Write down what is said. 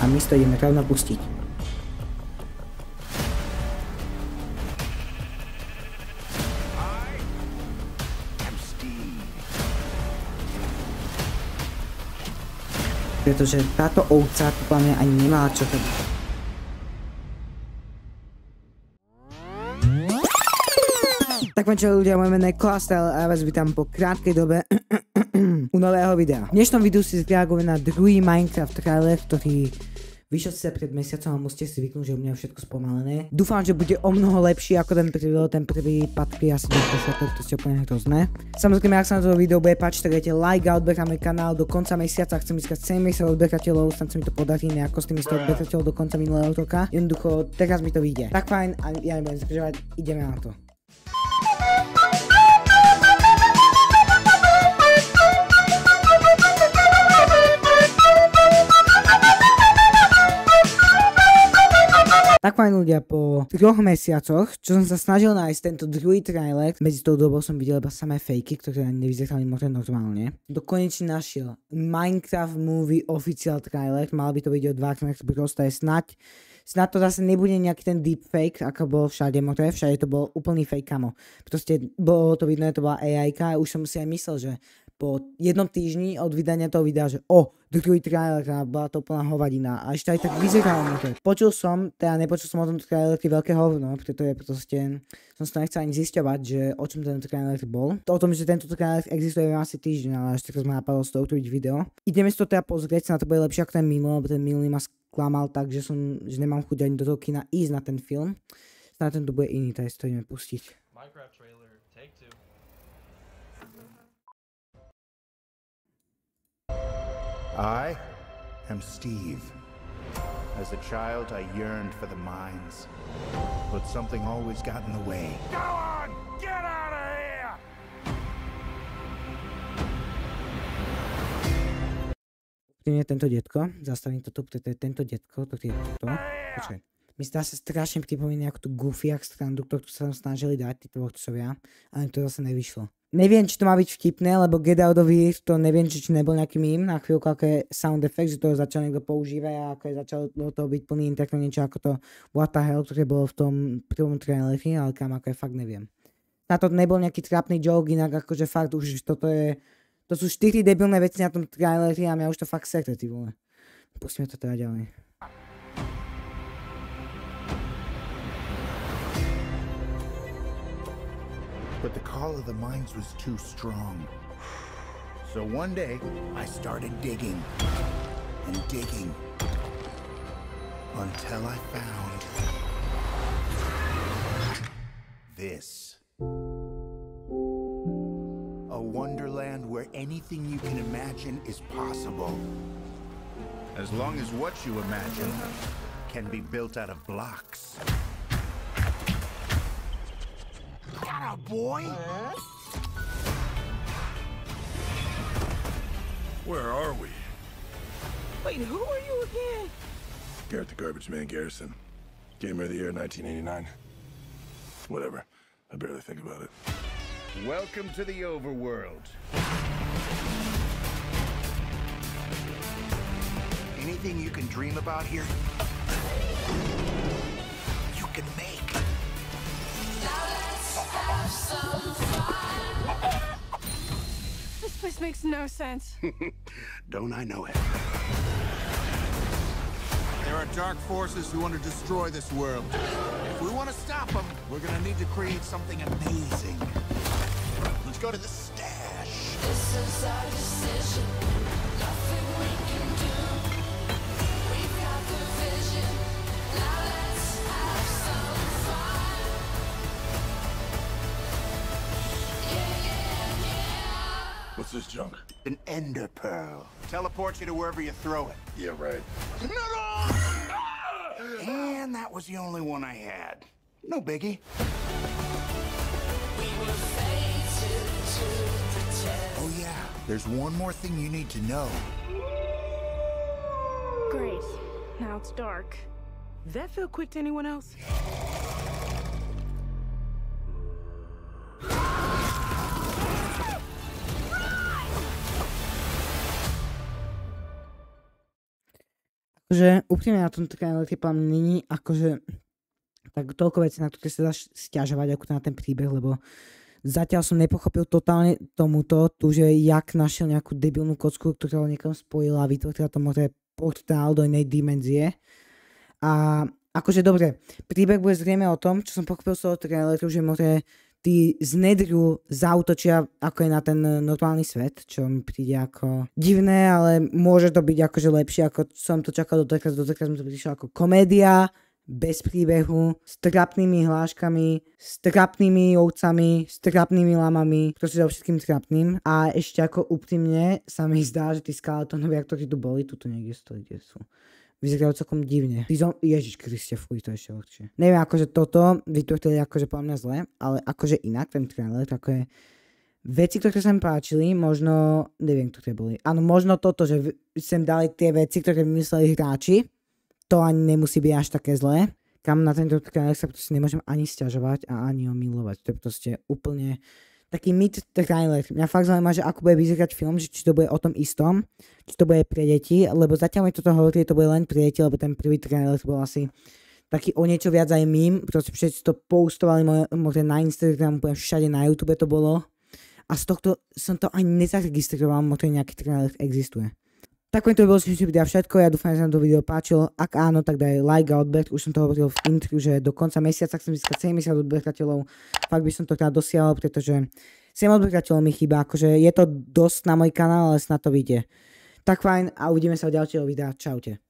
a my to ideme rovno pustiť. Pretože táto ovca tu plne ani nemala čo to. Tak čo ľudia, moje meno je Klastel a ja vás vítam po krátkej dobe u nového videa. V dnešnom videu si zreagujem na druhý Minecraft trailer, ktorý vyšiel sa pred mesiacom a musíte si zvyknúť, že u mňa je všetko spomalené. Dúfam, že bude o mnoho lepší ako ten prvý patrí asi do pošlapek, to ste úplne hrozné. Samozrejme, ak sa na toto video bude páčiť, tak dajte like a odberáme kanál do konca mesiaca. Chcem získať 70 odberateľov, snad sa mi to podarí, nejako s tými 100 odberateľov do konca minulého roka. Jednoducho, teraz mi to vyjde. Tak fajn, a ja nebudem zdržovať, ideme na to. Tak fajn ľudia, po 3 mesiacoch, čo som sa snažil nájsť tento druhý trailer, medzi tou dobou som videl iba samé fejky, ktoré ani nevyzerali možno normálne. Konečne našiel Minecraft Movie Official trailer, mal by to byť od Warner Bros. To je snad to zase nebude nejaký ten deepfake, ako bol všade to bol úplný fake, kamo. Proste bolo to vidno, to bola AI-ka a už som si aj myslel, že po jednom týždni od vydania toho videa, že druhý trailer, a bola to úplná hovadina. A ešte aj tak vyzeralo to. Nepočul som o tom traileri veľké hovno, preto je proste, som sa nechcel ani zisťovať, že o čom ten trailer bol. To o tom, že tento trailer existuje asi týždeň, ale až teraz ma napadlo z toho urobiť video. Ideme si to teda pozrieť, sa na to bude lepšie ako ten minulý, lebo ten minulý ma sklamal tak, že nemám chuť ani do toho kina ísť na ten film. Snáď ten to bude iný, takže to ideme pustiť. Minecraft trailer, take 2. I am Steve. As a child, I yearned for the mines, but something always got in the way. Go on! Get out of here! Uprímne tento detko, zastavím to tu, preto je tento detko, to je to. Počkaj. Mi sa strašne pripomína ako tú Goofy strandu, ktorú sa tam snažili dať, tí tvorcovia, ale to zase nevyšlo. Neviem, či to má byť vtipné, lebo Get Out of Here, to neviem, či nebol nejaký mím na chvíľku, ako je sound effect, že to začal niekto používať a ako je začal do toho byť plný interaktor, niečo ako to What the Hell, ktoré bolo v tom prvom traileri, ale kam ako je, fakt neviem. Na to nebol nejaký trápny joke, inak akože fakt už to sú 4 debilné veci na tom traileri a mňa už to fakt sekre, ty vole. Pustíme to teda ďalej. But the call of the mines was too strong. So one day, I started digging and digging until I found this. A wonderland where anything you can imagine is possible. As long as what you imagine can be built out of blocks. Atta boy! Where are we? Wait, who are you again? Garrett the Garbage Man Garrison. Gamer of the Year 1989. Whatever. I barely think about it. Welcome to the overworld. Anything you can dream about here, you can make. This place makes no sense. Don't I know it? There are dark forces who want to destroy this world. If we want to stop them, we're going to need to create something amazing. Let's go to the stash. This is our decision. Nothing we can do. We've got the vision. Now let's have some fun. What's this junk? An ender pearl. Teleports you to wherever you throw it. Yeah, right. And that was the only one I had. No biggie. We were fated to pretend. Oh yeah, there's one more thing you need to know. Great. Now it's dark. Did that feel quick to anyone else? Že úprimne na tom traileri není akože tak toľko vecí, na ktoré sa dá sťažovať ako na ten príbeh, lebo zatiaľ som nepochopil totálne tu, že jak našiel nejakú debilnú kocku, ktorá ho niekam spojila a vytvorila to portál do inej dimenzie. A akože dobre, príbeh bude zrejme o tom, čo som pochopil z toho traileru, že tí z Nedru zautočia ako je na ten normálny svet, čo mi príde ako divné, ale môže to byť akože lepšie, ako som to čakal doteraz mi to prišlo ako komédia, bez príbehu, s trapnými hláškami, s trapnými ovcami, s trapnými lamami, proste so všetkým trapným. A ešte ako úprimne sa mi zdá, že tí Skeletonovi aktori tu boli, tuto niekde stojí, kde sú. Vyzerajú celkom divne. Ježiš Kriste, fuj, to je ešte horšie. Neviem, akože toto vytvorili akože podľa mňa zle, ale akože inak ten trailer, ako je veci, ktoré sa mi páčili, možno, neviem, ktoré boli. Áno, možno toto, že sem dali tie veci, ktoré vymysleli hráči, to ani nemusí byť až také zlé. Kam na tento trailer sa proste nemôžem ani sťažovať a ani ho milovať. To je proste úplne taký mid-trailer. Mňa fakt zaujíma, že ako bude vyzerať film, že či to bude o tom istom, či to bude pre deti, lebo zatiaľ mi toto hovorí, to bude len pre deti, lebo ten prvý trailer bol asi taký o niečo viac aj mím, proste všetci to postovali možno na Instagram, všade na YouTube to bolo a z tohto som to ani nezaregistroval, možno nejaký trailer existuje. Takové to bolo videa všetko, ja dúfam, že sa vám to video páčilo. Ak áno, tak daj like a odber. Už som to hovoril v intru, že do konca mesiaca chcem získať 70 odberateľov. Fakt by som to teda dosiahol, pretože 7 odberateľov mi chýba. Akože je to dosť na môj kanál, ale snad to vyjde. Tak fajn a uvidíme sa v ďalšieho videa. Čaute.